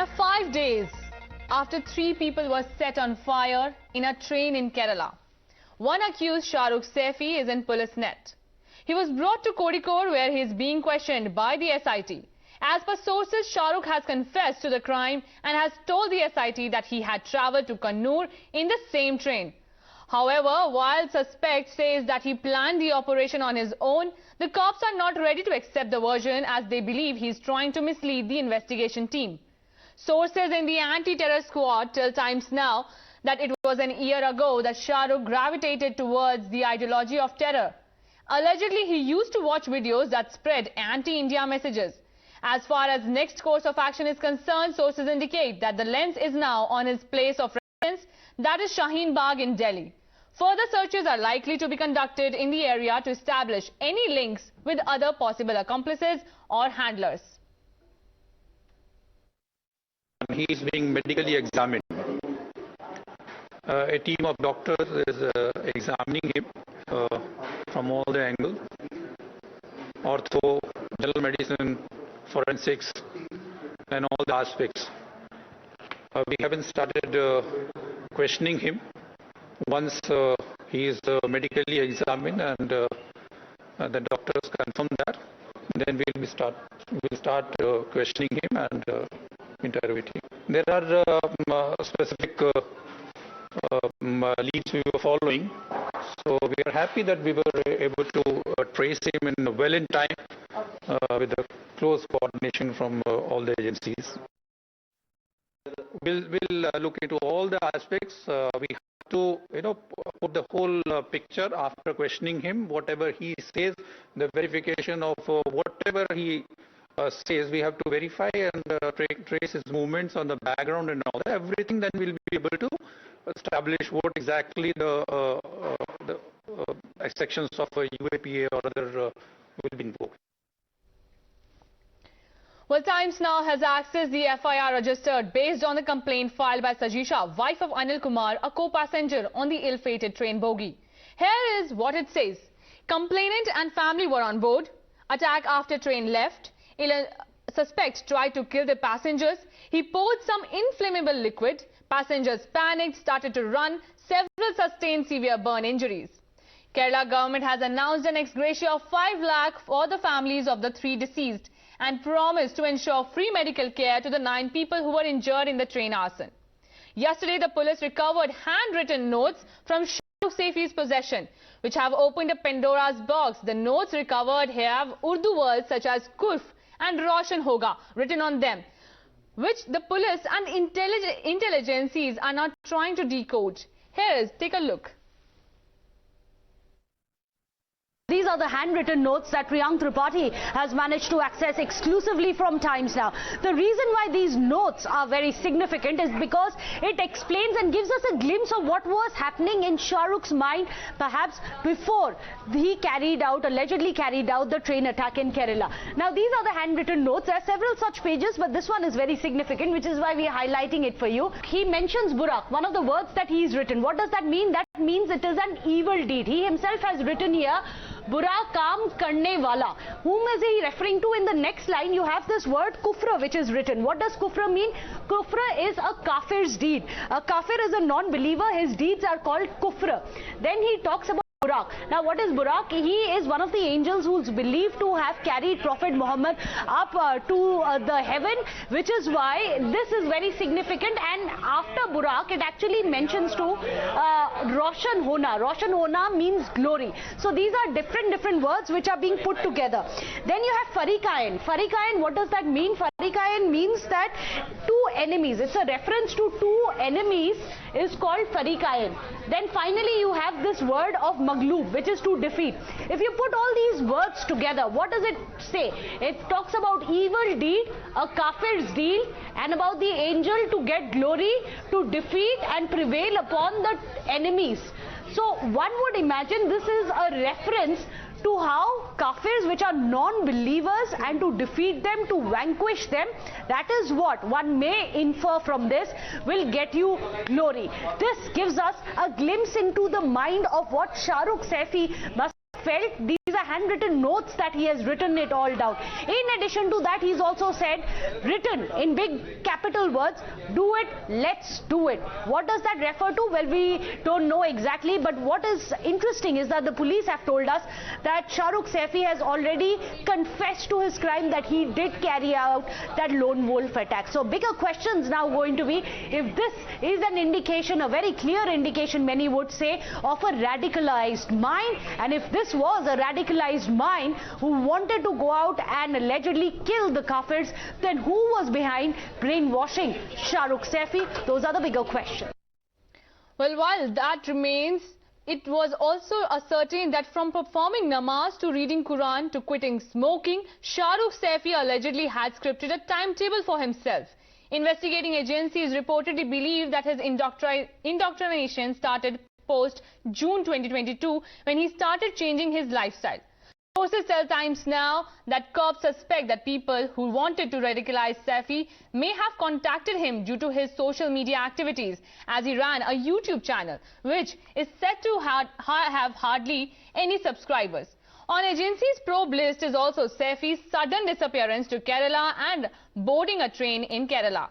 Now, 5 days after 3 people were set on fire in a train in Kerala, one accused, Shahrukh Saifi, is in police net. He was brought to Kozhikode where he is being questioned by the SIT. As per sources, Shahrukh has confessed to the crime and has told the SIT that he had travelled to Kannur in the same train. However, while suspect says that he planned the operation on his own, the cops are not ready to accept the version as they believe he is trying to mislead the investigation team. Sources in the anti-terror squad tell Times Now that it was an year ago that Shahrukh gravitated towards the ideology of terror. Allegedly, he used to watch videos that spread anti-India messages. As far as next course of action is concerned, sources indicate that the lens is now on his place of residence, that is Shaheen Bagh in Delhi. Further searches are likely to be conducted in the area to establish any links with other possible accomplices or handlers. He is being medically examined. A team of doctors is examining him from all the angles: ortho, general medicine, forensics, and all the aspects. We haven't started questioning him. Once he is medically examined and the doctors confirm that, then we'll start questioning him and interrogating. There are specific leads we were following, so we are happy that we were able to trace him well in time with a close coordination from all the agencies. We'll look into all the aspects. We have to, put the whole picture after questioning him. Whatever he says, the verification of whatever he says, we have to verify and trace his movements on the background and all that. Everything, then we'll be able to establish what exactly the sections of UAPA or other will be invoked. Well, Times Now has accessed the FIR registered based on the complaint filed by Sajisha, wife of Anil Kumar, a co-passenger on the ill-fated train bogie. Here is what it says. Complainant and family were on board. Attack after train left. Suspect tried to kill the passengers. He poured some inflammable liquid. Passengers panicked, started to run. Several sustained severe burn injuries. Kerala government has announced an ex gratia of 5 lakh for the families of the 3 deceased and promised to ensure free medical care to the 9 people who were injured in the train arson. Yesterday, the police recovered handwritten notes from Shahrukh Saifi's possession, which have opened a Pandora's box. The notes recovered have Urdu words such as Kurf and Roshan Hoga written on them, which the police and intelligences are now trying to decode. Take a look. These are the handwritten notes that Priyank Tripathi has managed to access exclusively from Times Now. The reason why these notes are very significant is because it explains and gives us a glimpse of what was happening in Shahrukh's mind, perhaps before he allegedly carried out the train attack in Kerala. Now, these are the handwritten notes. There are several such pages, but this one is very significant, which is why we are highlighting it for you. He mentions Burak, one of the words that he's written. What does that mean? That means it is an evil deed. He himself has written here, Bura kaam karne wala. Whom is he referring to? In the next line, you have this word kufra, which is written. What does kufra mean? Kufra is a kafir's deed. A kafir is a non-believer. His deeds are called kufra. Then he talks about Burak. Now, what is Burak? He is one of the angels who is believed to have carried Prophet Muhammad up to the heaven, which is why this is very significant. And after Burak, it actually mentions to Roshan Hona. Roshan Hona means glory. So these are different words which are being put together. Then you have Farikayan. Farikayan, what does that mean? Farikayan means that 2 enemies. It's a reference to 2 enemies is called Farikayan. Then finally you have this word of Maglub, which is to defeat. If you put all these words together, what does it say? It talks about evil deed, a kafir's deal, and about the angel to get glory, to defeat and prevail upon the enemies. So one would imagine this is a reference to how kafirs, which are non-believers, and to defeat them, to vanquish them, that is what one may infer from this will get you glory. This gives us a glimpse into the mind of what Shahrukh Saifi must have felt. These These are handwritten notes that he has written it all down. In addition to that, he's also said, written in big capital words, do it, let's do it. What does that refer to? Well, we don't know exactly, but what is interesting is that the police have told us that Shahrukh Saifi has already confessed to his crime, that he did carry out that lone wolf attack. So bigger questions now going to be if this is an indication, a very clear indication, many would say, of a radicalized mind, and if this was a radicalized mind who wanted to go out and allegedly kill the Kafirs, then who was behind brainwashing Shahrukh Saifi? Those are the bigger questions. Well, while that remains, it was also ascertained that from performing namaz to reading Quran to quitting smoking, Shahrukh Saifi allegedly had scripted a timetable for himself. Investigating agencies reportedly believe that his indoctrination started post-June 2022 when he started changing his lifestyle. Sources tell Times Now that cops suspect that people who wanted to radicalize Saifi may have contacted him due to his social media activities, as he ran a YouTube channel which is said to have hardly any subscribers. On agency's probe list is also Saifi's sudden disappearance to Kerala and boarding a train in Kerala.